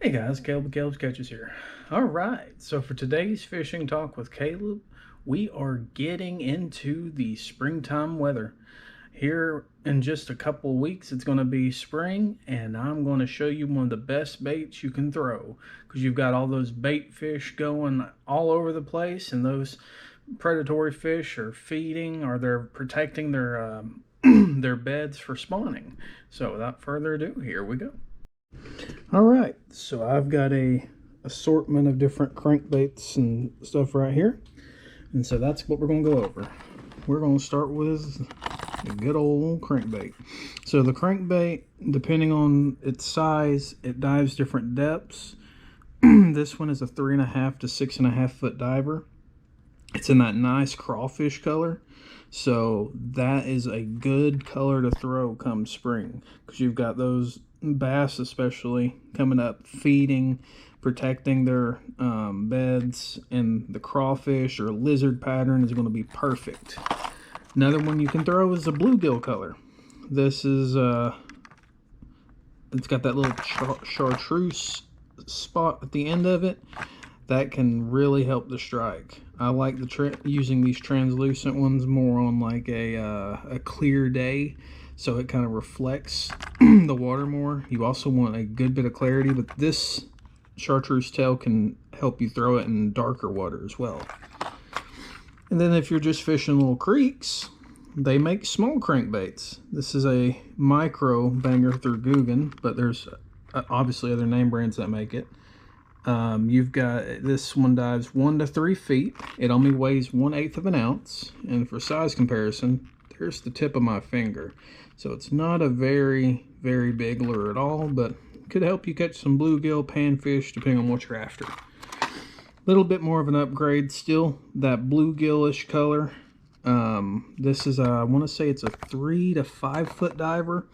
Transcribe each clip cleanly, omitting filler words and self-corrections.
Hey guys, Caleb with Caleb's Catches here. All right, so for today's fishing talk with Caleb, we are getting into the springtime weather. Here in just a couple of weeks, it's going to be spring, and I'm going to show you one of the best baits you can throw because you've got all those bait fish going all over the place, and those predatory fish are feeding or they're protecting their their beds for spawning. So without further ado, here we go. All right, so I've got a assortment of different crankbaits and stuff right here, and so that's what we're going to go over. We're going to start with a good old crankbait. So the crankbait, depending on its size, it dives different depths. This one is a 3.5 to 6.5 foot diver. It's in that nice crawfish color, so that is a good color to throw come spring because you've got those bass especially coming up feeding, protecting their beds, and the crawfish or lizard pattern is going to be perfect. Another one you can throw is a bluegill color. This is it's got that little chartreuse spot at the end of it that can really help the strike. I like using these translucent ones more on like a clear day, so it kind of reflects the water more. You also want a good bit of clarity, but this chartreuse tail can help you throw it in darker water as well. And then if you're just fishing little creeks, they make small crankbaits. This is a micro banger through Guggen, but there's obviously other name brands that make it. You've got this one dives 1 to 3 feet. It only weighs 1/8 of an ounce, and for size comparison, there's the tip of my finger. So it's not a very big lure at all, but could help you catch some bluegill, panfish, depending on what you're after. A little bit more of an upgrade, still that bluegill-ish color. This is I want to say it's a 3 to 5 foot diver.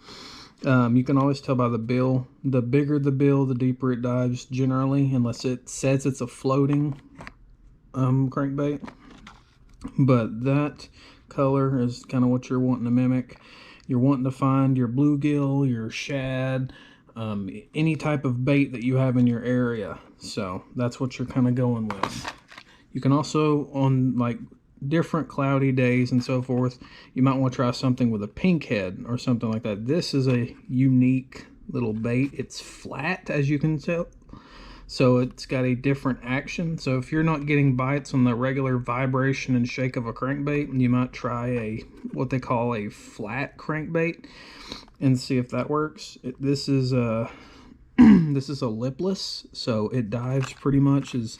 You can always tell by the bill. The bigger the bill, the deeper it dives generally, unless it says it's a floating crankbait. But that color is kind of what you're wanting to mimic. You're wanting to find your bluegill, your shad, any type of bait that you have in your area. So that's what you're kind of going with. You can also, on like different cloudy days and so forth, you might want to try something with a pink head or something like that. This is a unique little bait. It's flat, as you can tell, so it's got a different action. So if you're not getting bites on the regular vibration and shake of a crankbait, you might try what they call a flat crankbait and see if that works. This is a this is a lipless, so it dives pretty much as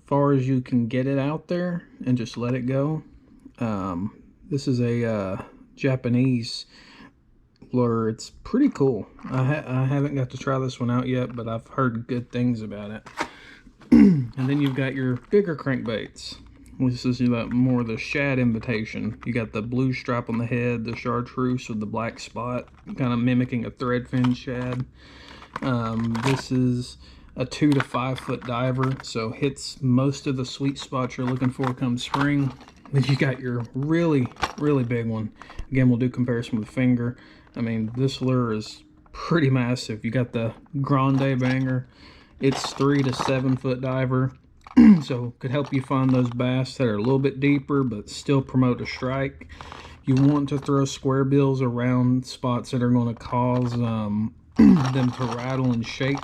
far as you can get it out there and just let it go. This is a Japanese lure. It's pretty cool. I haven't got to try this one out yet, but I've heard good things about it. And then you've got your bigger crankbaits. This is more the shad imitation. You got the blue stripe on the head, the chartreuse with the black spot, kind of mimicking a threadfin shad. This is a 2 to 5 foot diver, so hits most of the sweet spots you're looking for come spring. Then you got your really big one. Again, we'll do comparison with finger. I mean, this lure is pretty massive. You got the grande banger. It's 3 to 7 foot diver, so could help you find those bass that are a little bit deeper but still promote a strike. You want to throw square bills around spots that are going to cause them to rattle and shake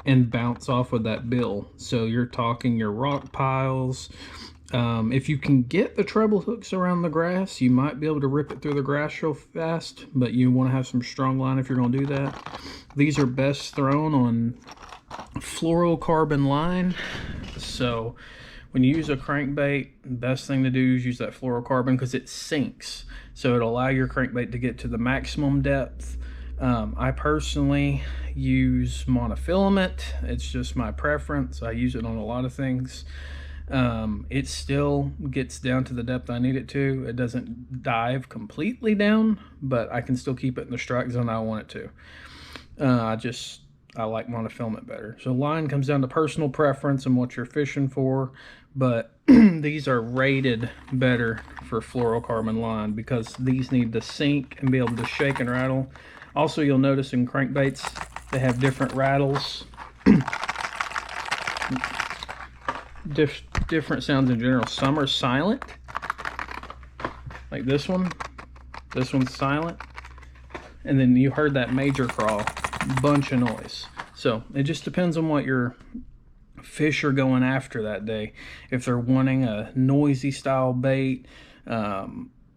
and bounce off of that bill. So you're talking your rock piles. If you can get the treble hooks around the grass, you might be able to rip it through the grass real fast, but you want to have some strong line if you're going to do that. These are best thrown on fluorocarbon line. So when you use a crankbait, the best thing to do is use that fluorocarbon because it sinks. So it'll allow your crankbait to get to the maximum depth. I personally use monofilament. It's just my preference. I use it on a lot of things. It still gets down to the depth I need it to. It doesn't dive completely down, but I can still keep it in the strike zone I want it to. I like monofilament better. So line comes down to personal preference and what you're fishing for, but these are rated better for fluorocarbon line because these need to sink and be able to shake and rattle. Also, you'll notice in crankbaits, they have different rattles different sounds in general. Some are silent, like this one. This one's silent. And then you heard that major crawl, bunch of noise. So it just depends on what your fish are going after that day. If they're wanting a noisy style bait,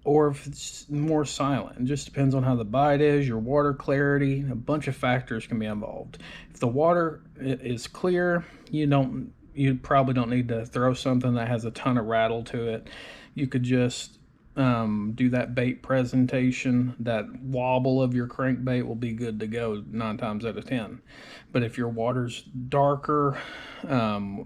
or if it's more silent. It just depends on how the bite is, your water clarity, a bunch of factors can be involved. If the water is clear, you probably don't need to throw something that has a ton of rattle to it. You could just do that bait presentation. That wobble of your crankbait will be good to go 9 times out of 10. But if your water's darker,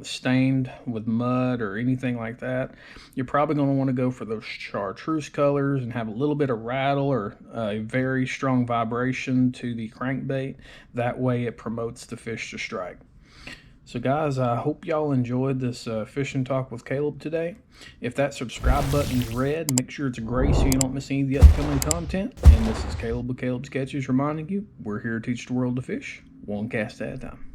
stained with mud or anything like that, you're probably going to want to go for those chartreuse colors and have a little bit of rattle or a very strong vibration to the crankbait. That way it promotes the fish to strike. So guys, I hope y'all enjoyed this fishing talk with Caleb today. If that subscribe button's red, make sure it's gray so you don't miss any of the upcoming content. And this is Caleb with Caleb's Catches reminding you, we're here to teach the world to fish, one cast at a time.